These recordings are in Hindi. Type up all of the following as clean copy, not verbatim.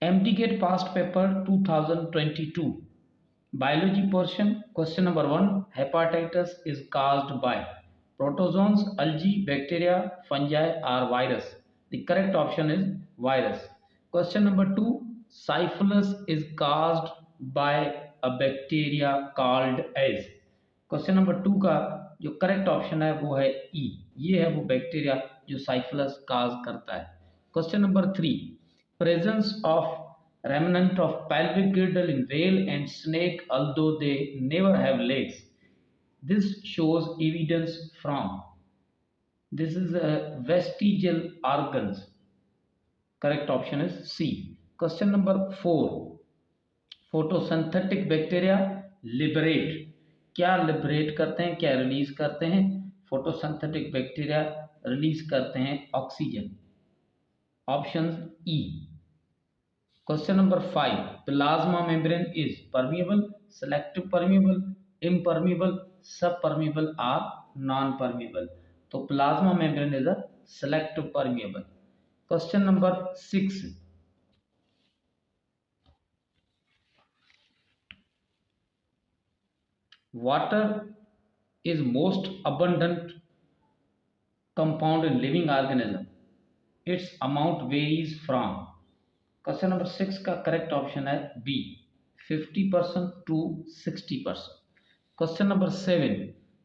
MTGATE past paper 2022 biology portion. Question number 1, hepatitis is caused by protozoans, algae, bacteria, fungi or virus. The correct option is virus. Question number 2, syphilis is caused by a bacteria called as. Question number 2 का जो करेक्ट ऑप्शन है वो है ई, ये है वो बैक्टीरिया जो साइफिलस काज करता है. Question number 3, presence of remnant of pelvic girdle in whale and snake although they never have legs. This shows evidence from. This is a vestigial organs. Correct option is C. Question number 4, photosynthetic bacteria liberate. क्या लिबरेट करते हैं, क्या रिलीज करते हैं? फोटोसिंथेटिक बैक्टीरिया रिलीज करते हैं oxygen. Option E. Question number 5, plasma membrane is permeable, selective permeable, impermeable, सब परमिएबल और नॉन परमिएबल. तो plasma membrane is a selective permeable. Question number 6, water is most abundant compound in living organism. Its amount varies from. Question number 6 का करेक्ट ऑप्शन है B, 50% to 60%. Question number 7,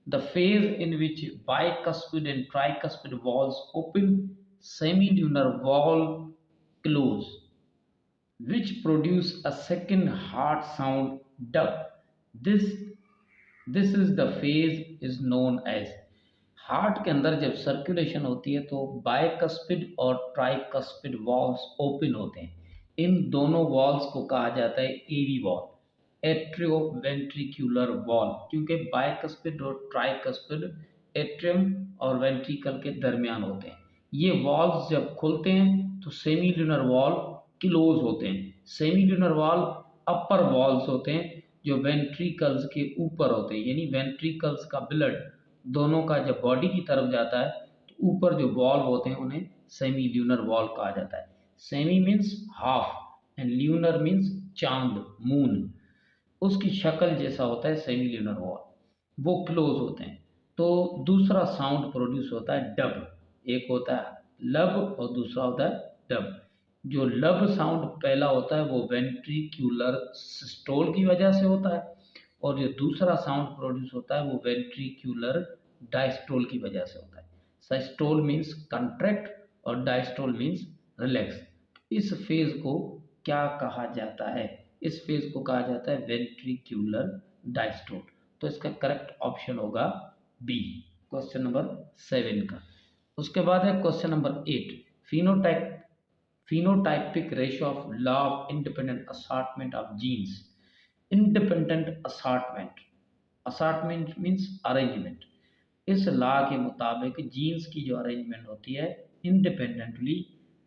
the phase in which bicuspid and tricuspid valves open, semilunar valve close, which produce a second heart sound dub. This is the phase is known as. Heart के अंदर जब सर्कुलेशन होती है तो बायकस्पिड और ट्राइकस्पिड वॉल्व्स ओपन होते हैं. इन दोनों वॉल्व्स को कहा जाता है एवी वॉल्व, एट्रियोवेंट्रिकुलर वॉल्व, क्योंकि बायकस्पिड और ट्राइकस्पिड एट्रियम और वेंट्रिकल के दरमियान होते हैं. ये वॉल्व्स जब खुलते हैं तो सेमील्यूनर वॉल्व क्लोज होते हैं. सेमील्यूनर वॉल्व अपर वॉल्व्स होते हैं जो वेंट्रिकल्स के ऊपर होते हैं, यानी वेंट्रिकल्स का ब्लड दोनों का जब बॉडी की तरफ जाता है तो ऊपर जो वॉल्व होते हैं उन्हें सेमील्यूनर वॉल्व कहा जाता है. Semi means half and lunar means चांद, मून. उसकी शक्ल जैसा होता है सेमील्यूनर वॉल्व, वो क्लोज होते हैं. तो दूसरा साउंड प्रोड्यूस होता है डब. एक होता है लब और दूसरा होता है डब. जो लब साउंड पहला होता है वो वेंट्रिक्यूलर सिस्टोल की वजह से होता है और जो दूसरा साउंड प्रोड्यूस होता है वो वेंट्रिक्यूलर डायस्टोल की वजह से होता है. सिस्टोल मीन्स कंट्रैक्ट और डायस्टोल मीन्स रिलैक्स. इस फेज को क्या कहा जाता है? इस फेज को कहा जाता है वेंट्रिक्यूलर डायस्टोल. तो इसका करेक्ट ऑप्शन होगा बी, क्वेश्चन नंबर 7 का. उसके बाद है question number 8, phenotypic ratio of law of independent assortment of genes. Independent assortment means arrangement. इस लॉ के मुताबिक जीन्स की जो अरेंजमेंट होती है इंडिपेंडेंटली,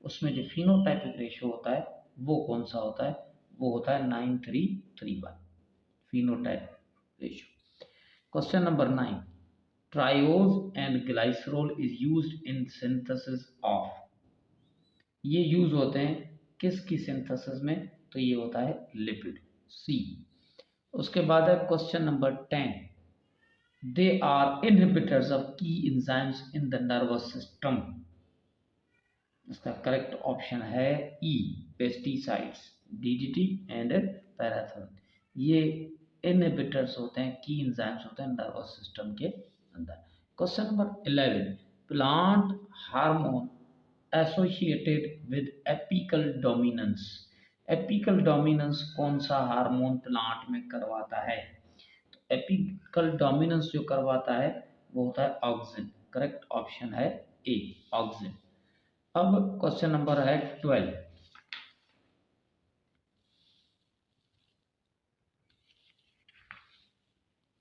उसमें जो फिनोटाइपिक रेशियो होता है वो कौन सा होता है? वो होता है 9331 phenotype ratio. Question number 9, triose and glycerol is used in synthesis of. ये यूज होते हैं किसकी सिंथेसिस में? तो ये होता है लिपिड, सी. उसके बाद है question number 10, they are inhibitors of key enzymes in the nervous system. इसका करेक्ट ऑप्शन है E, pesticides, DDT and parathion. ये इनहिबिटर्स होते हैं, की एंजाइम्स होते हैं नर्वस सिस्टम के अंदर. Question number 11, plant hormone associated with apical dominance. Apical dominance कौन सा हार्मोन प्लांट में करवाता है? तो एपिकल डोमिनेंस जो करवाता है वो होता है ऑक्सिन. करेक्ट ऑप्शन है ए, ऑक्सिन. अब क्वेश्चन नंबर है 12.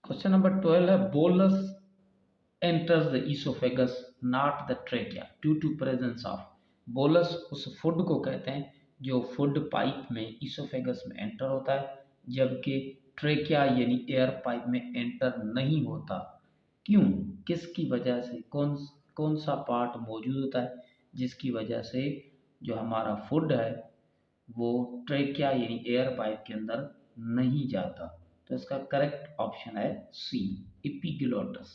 क्वेश्चन नंबर 12 है, bolus enters the esophagus not the trachea due to presence of. Bolus उस फूड को कहते हैं जो फूड पाइप में ईसोफेगस में एंटर होता है, जबकि ट्रेकिया यानी एयर पाइप में एंटर नहीं होता. क्यों, किसकी वजह से? कौन सा पार्ट मौजूद होता है जिसकी वजह से जो हमारा फूड है वो ट्रेकिया यानी एयर पाइप के अंदर नहीं जाता। तो इसका करेक्ट ऑप्शन है C, epiglottis.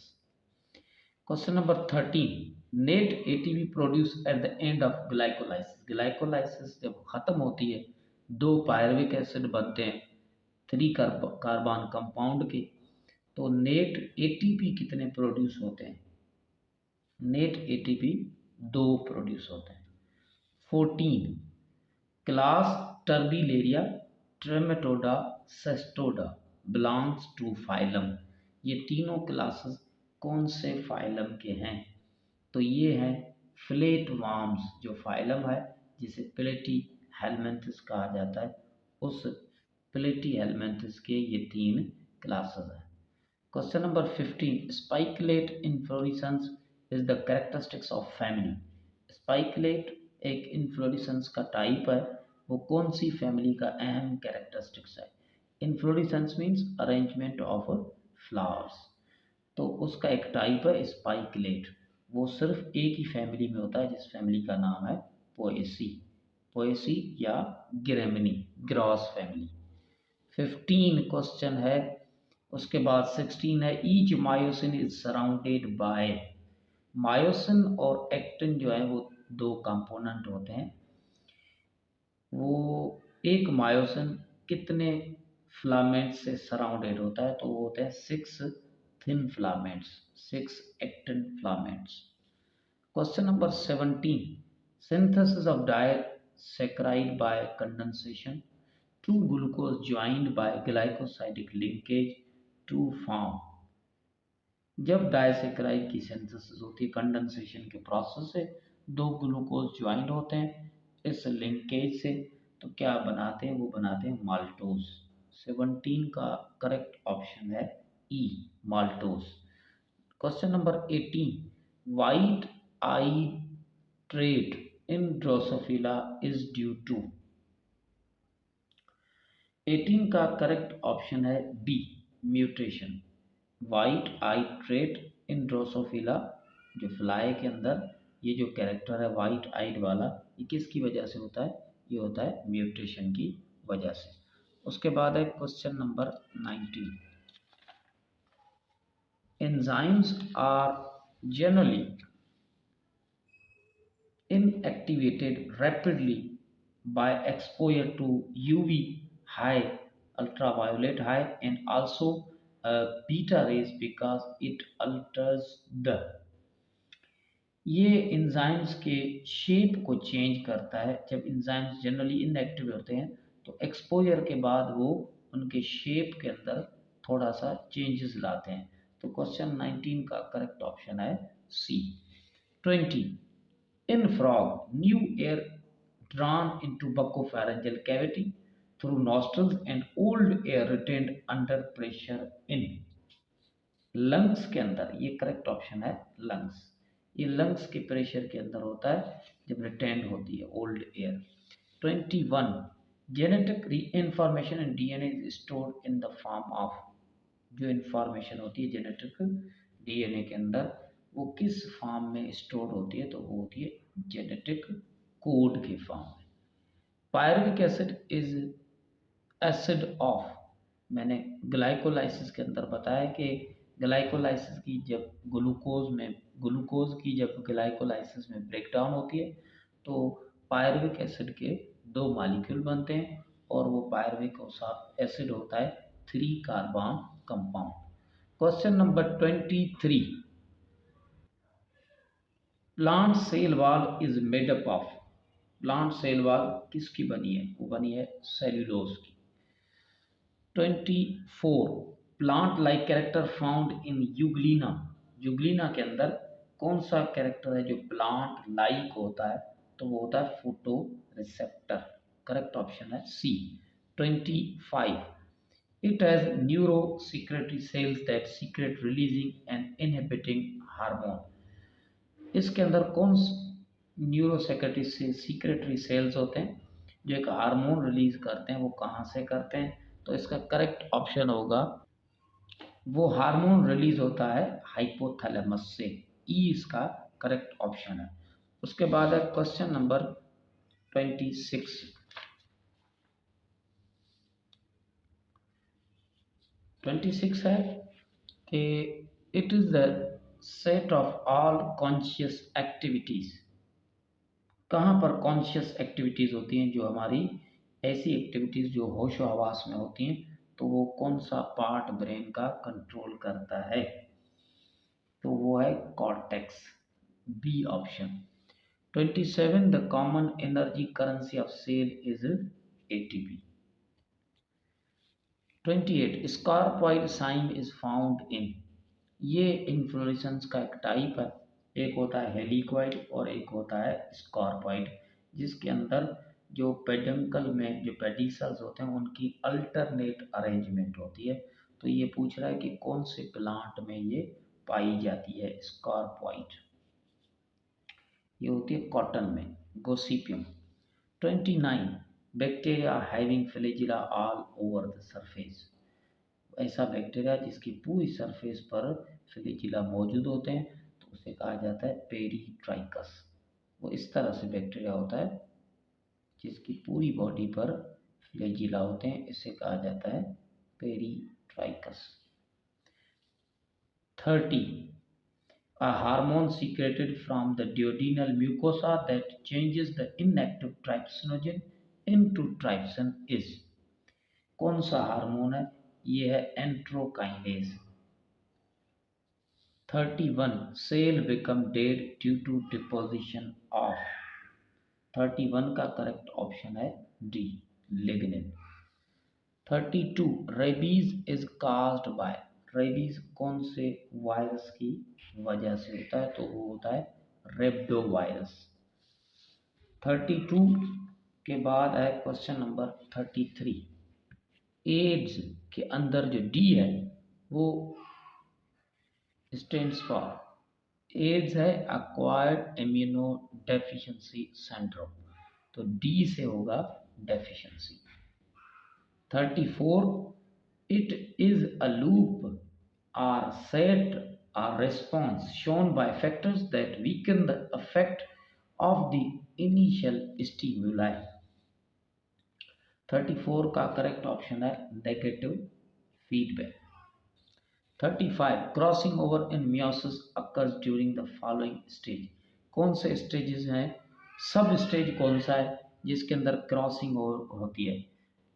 Question number 13, net ATP produce at the end of glycolysis. Glycolysis जब खत्म होती है, दो पायरुविक एसिड बनते हैं 3 कार्बन कंपाउंड के, तो नेट एटीपी कितने प्रोड्यूस होते हैं? नेट एटीपी 2 प्रोड्यूस होते हैं। 14, class turbellaria, trematoda, cestoda belongs to phylum. ये तीनों क्लासेस कौन से फाइलम के हैं? तो ये हैं फ्लेट वार्म्स, जो फाइलम है जिसे प्लेटी हेलमिंथस कहा जाता है, उस प्लेटी हेलमिंथस के ये 3 क्लासेस हैं। Question number 15, spikelet inflorescence is the characteristics of family. Spikelet एक इन्फ्लोरेसेंस का टाइप है, वो कौन सी फैमिली का अहम कैरेक्टरिस्टिक्स है? Inflorescence means arrangement of flowers, तो उसका एक टाइप है स्पाइकुलेट। वो सिर्फ एक ही फैमिली में होता है जिस फैमिली का नाम है पोएसी, पोएसी या ग्रेमिनी, ग्रॉस फैमिली। 15 क्वेश्चन है। उसके बाद 16 है, each myosin is surrounded by. Myosin और एक्टिन जो है वो 2 कंपोनेंट होते हैं। वो एक मायोसिन कितने फिलामेंट से सराउंडेड होता है? तो वो होते हैं 6 thin filaments, 6 actin filaments. Question number 17, synthesis of disaccharide bye condensation, 2 glucose joined by glycosidic linkage to form। जब डाइसैकेराइड की सिंथेसिस होती है कंडेंसेशन के प्रोसेस से, 2 ग्लूकोज ज्वाइन होते हैं इस लिंकेज से, तो क्या बनाते हैं? वो बनाते हैं माल्टोज। 17 का करेक्ट ऑप्शन है E, maltose. Question number 18, white eye trait in drosophila is due to. 18 का करेक्ट ऑप्शन है B, mutation. White eye trait in drosophila, जो फ्लाई के अंदर ये जो कैरेक्टर है वाइट आइड वाला, ये किसकी वजह से होता है? ये होता है म्यूटेशन की वजह से। उसके बाद है question number 19, enzymes are generally inactivated rapidly by exposure to UV high, ultraviolet high, and also beta rays because it alters the। ये एंजाइम्स के शेप को चेंज करता है। जब एंजाइम्स जनरली इनएक्टिव होते हैं तो एक्सपोजर के बाद वो उनके शेप के अंदर थोड़ा सा चेंजेस लाते हैं। तो क्वेश्चन 19 का करेक्ट ऑप्शन है सी। 20, in frog, new air drawn into buccopharyngeal cavity through nostrils and old air retained under pressure in। Lungs के अंदर, ये करेक्ट ऑप्शन है लंग्स। ये लंग्स के प्रेशर के अंदर होता है जब रिटेंड होती है old air. 21, genetic information in DNA is stored in the form of. जो इंफॉर्मेशन होती है जेनेटिक डीएनए के अंदर, वो किस फॉर्म में स्टोर होती है? तो वो होती है जेनेटिक कोड के फॉर्म में। Pyruvic acid is acid of. मैंने ग्लाइकोलाइसिस के अंदर बताया कि ग्लाइकोलाइसिस की जब ग्लूकोज की जब ग्लाइकोलाइसिस में ब्रेकडाउन होती है तो पायरुविक एसिड के 2 मॉलिक्यूल बनते हैं और वो पायरुविक एसिड होता है 3 carbon compound. Question number 23, plant cell wall is made up of. Plant cell wall किसकी बनी है? वो बनी है सेल्यूलोज की। 24, plant like character found in Euglena. Euglena के अंदर कौन सा कैरेक्टर है जो प्लांट लाइक होता है? तो वो होता है फोटो रिसेप्टर। करेक्ट ऑप्शन है C. 25, it has neuro secretory cells that secrete releasing and inhibiting hormone. इसके अंदर कौन न्यूरो सीक्रेटरी सेल्स होते हैं जो एक हार्मोन रिलीज करते हैं? वो कहाँ से करते हैं? तो इसका करेक्ट ऑप्शन होगा, वो हार्मोन रिलीज होता है हाइपोथैलेमस से। ई इसका करेक्ट ऑप्शन है। उसके बाद है क्वेश्चन नंबर 26, 26 है कि it is the set of all conscious activities. कहाँ पर कॉन्शियस एक्टिविटीज़ होती हैं, जो हमारी ऐसी एक्टिविटीज़ जो होश व हवास में होती हैं, तो वो कौन सा पार्ट ब्रेन का कंट्रोल करता है, तो वो है cortex, B option. 27 the common energy currency of cell is ATP. 28 scorpioid cyme is found in. ये इन्फ्लोरेसेंस का एक टाइप है, एक होता है हेलिकॉइड और एक होता है स्कॉर्पॉइड, जिसके अंदर जो पेडंकल में जो पेडिसल्स होते हैं उनकी अल्टरनेट अरेंजमेंट होती है। तो ये पूछ रहा है कि कौन से प्लांट में ये पाई जाती है स्कॉर्पॉइड। ये होती है कॉटन में, Gossypium. 29 bacteria having flagella all over the surface. ऐसा बैक्टीरिया जिसकी पूरी सरफेस पर फ्लैजिला मौजूद होते हैं, तो उसे कहा जाता है पेरीट्राइकस। वो इस तरह से बैक्टीरिया होता है जिसकी पूरी बॉडी पर फ्लैजिला होते हैं, इसे कहा जाता है peritrichous. 30 a hormone secreted from the duodenal mucosa that changes the inactive trypsinogen into trypsin is। कौन सा हार्मोन है, ये है enterokinase. 31 cell become dead due to deposition of. 31 का करेक्ट ऑप्शन है D, lignin. 32 rabies is caused by. Rabies कौन से वायरस की वजह से होता है, तो वो होता है रेब्डो वायरस। 32 के बाद है क्वेश्चन नंबर 33। एड्स के अंदर जो डी है वो स्टैंड्स फॉर, एड्स है एक्वायर्ड इम्यूनो डेफिशिएंसी सिंड्रोम, तो डी से होगा deficiency. 34 it is a loop or set or response shown by factors that weaken the effect of the initial stimuli। 34 का करेक्ट ऑप्शन है negative feedback. 35 crossing over in meiosis occurs during the following stage. कौन से स्टेजेस हैं, सब स्टेज कौन सा है जिसके अंदर क्रॉसिंग ओवर होती है।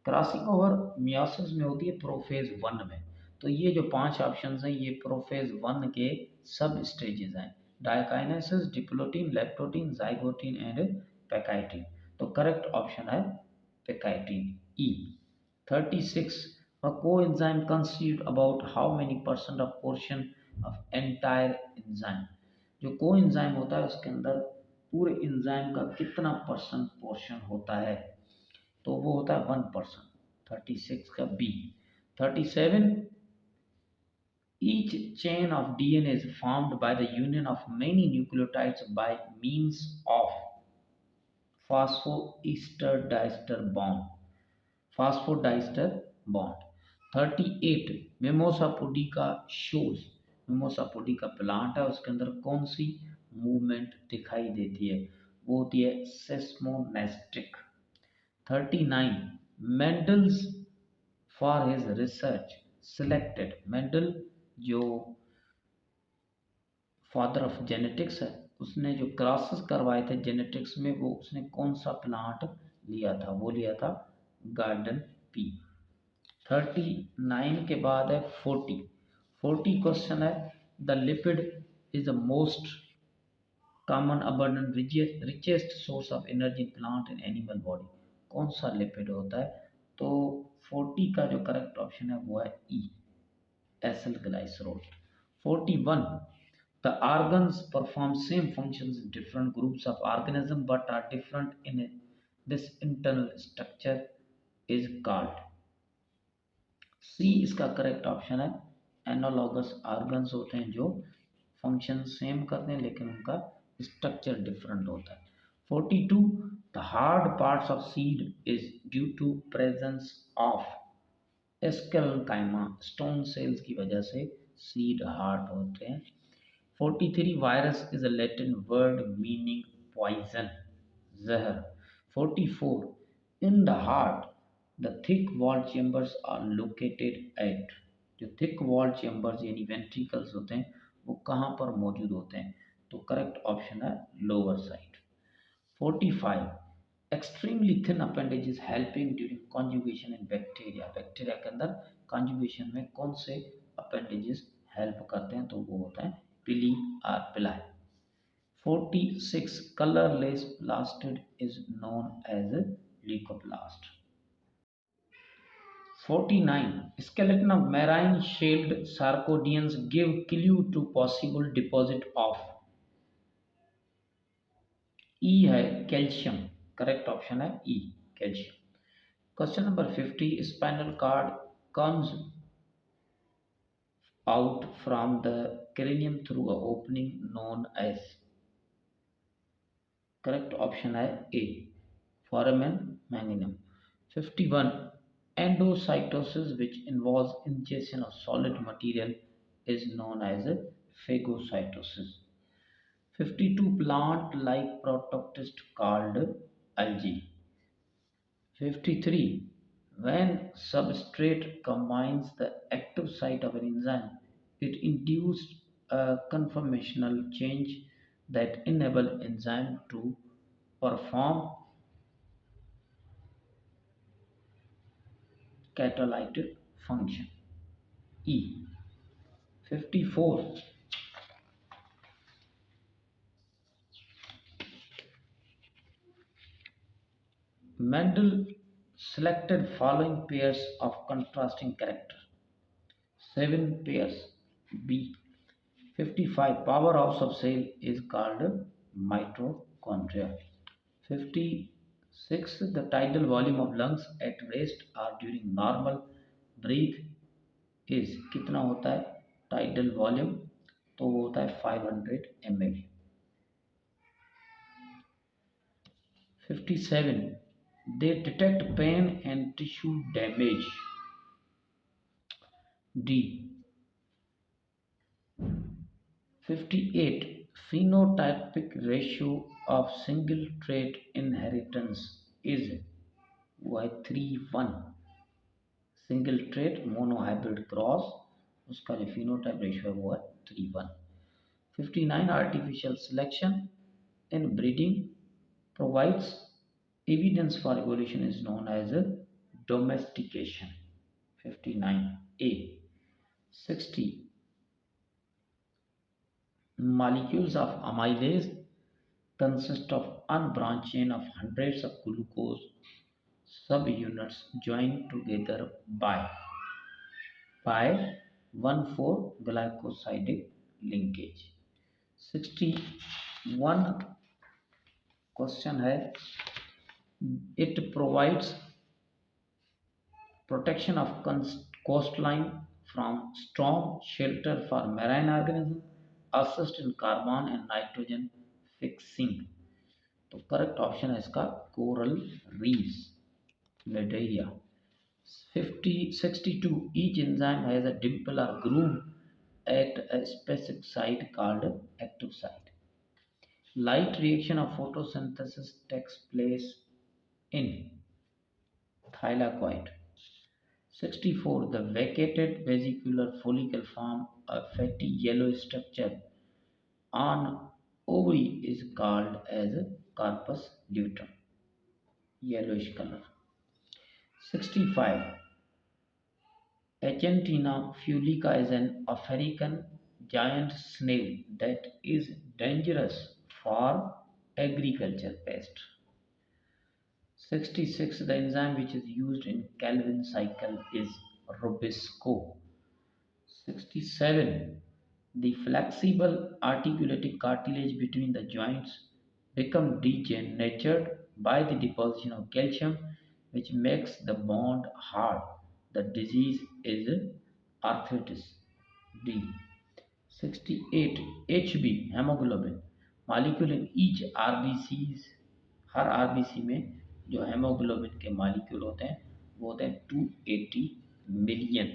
क्रॉसिंग ओवर मियोसिस में होती है प्रोफेज 1 में। तो ये जो 5 ऑप्शंस हैं ये प्रोफेज 1 के सब स्टेजेस हैं, diakinesis, diplotene, leptotene, zygotene and pachytene. तो करेक्ट ऑप्शन है pachytene, E. 36 a coenzyme constitute about how many percent of portion of entire enzyme। जो कोएंजाइम होता है उसके अंदर पूरे एंजाइम का कितना परसेंट पोर्शन होता है, तो वो होता है 1%। 36 का B. 37 each chain of DNA is formed by the union of many nucleotides by means of phosphoester diester bond, phosphodiester bond। 38 mimosa pudica shows, mimosa pudica plant है उसके अंदर कौन सी मूवमेंट दिखाई देती है, वो होती है सेस्मोनेस्टिक। 39 Mendel's for his research selected. Mendel जो फादर ऑफ जेनेटिक्स है, उसने जो क्रॉसेस करवाए थे जेनेटिक्स में, वो उसने कौन सा प्लांट लिया था, वो लिया था गार्डन पी। 39 के बाद है 40। 40 क्वेश्चन है the lipid is the most common abundant richest source of energy in plant and animal body. कौन सा लिपिड होता है, तो 40 का जो करेक्ट ऑप्शन है वो है ई, acyl glycerol. 41 the organs perform same functions in different groups of organism but are different in this internal structure is called। सी इसका करेक्ट ऑप्शन है एनालॉगस ऑर्गन्स होते हैं जो फंक्शन सेम करते हैं लेकिन उनका स्ट्रक्चर डिफरेंट होता है। 42 the hard parts of seed is due to presence of sclerenchyma, stone cells की वजह से सीड हार्ड होते हैं। 43 virus is a Latin word meaning poison, जहर। 44 in the heart the thick walled chambers are located at। जो थिक वॉल चेम्बर्स यानी वेंट्रिकल्स होते हैं वो कहाँ पर मौजूद होते हैं? तो करेक्ट ऑप्शन है lower side. 45 extremely thin appendages helping during conjugation इन बैक्टीरिया। बैक्टीरिया के अंदर कॉन्जुगेशन में कौन से अपेंडेजेस हेल्प करते हैं? तो वो होता है पिली और पिलाई। 46 colorless plastid is known as leucoplast। 49 skeleton of marine shelled sarcodians give clue to possible deposit of। E है कैल्शियम, करेक्ट ऑप्शन है E calcium. Question number 50 spinal cord comes out from the cranium through a opening known as। Correct option है ए foramen magnum। 51 endocytosis which involves ingestion of solid material is known as phagocytosis। 52 plant like protoctist called algae। 53 when substrate combines the active site of an enzyme it induces a conformational change that enable enzyme to perform catalytic function। E। 54 Mendel selected following pairs of contrasting character, 7 pairs। B। 55 powerhouse of cell is called mitochondria। 56 the tidal volume of lungs at rest or during normal breath is कितना होता है tidal volume? तो वो होता है 500 ml। 57 they detect pain and tissue damage। D। 58 phenotypic ratio of single trait inheritance is 3:1। Single trait monohybrid cross उसका जो फिनोटाइप रेशियो है वो है 3:1। 59 artificial selection in breeding provides evidence for evolution is known as domestication. 59 A. 60 molecules of amylase consist of unbranched chain of hundreds of glucose subunits joined together by 1,4-glycosidic linkage। 61 question है it provides protection of coastline from storm, shelter for marine organisms, assist in carbon and nitrogen fixing। तो करेक्ट ऑप्शन है इसका coral reefs लेडेरिया। 62 each enzyme has a dimple or groove at a specific site called active site। Light reaction of photosynthesis takes place in thylakoid। 64 the vacated vesicular follicle form a fatty yellow structure on ovary is called as corpus luteum, yellowish color। 65 Achantina fulica is an African giant snail that is dangerous for agriculture pest। 66 the enzyme which is used in Calvin cycle is Rubisco। 67 the flexible articulating cartilage between the joints become degenerated by the deposition of calcium which makes the bond hard। The disease is arthritis। D। 68 Hb hemoglobin molecule in each RBCs her RBC में जो हेमोग्लोबिन के मॉलिक्यूल होते हैं वो होते हैं 280 मिलियन।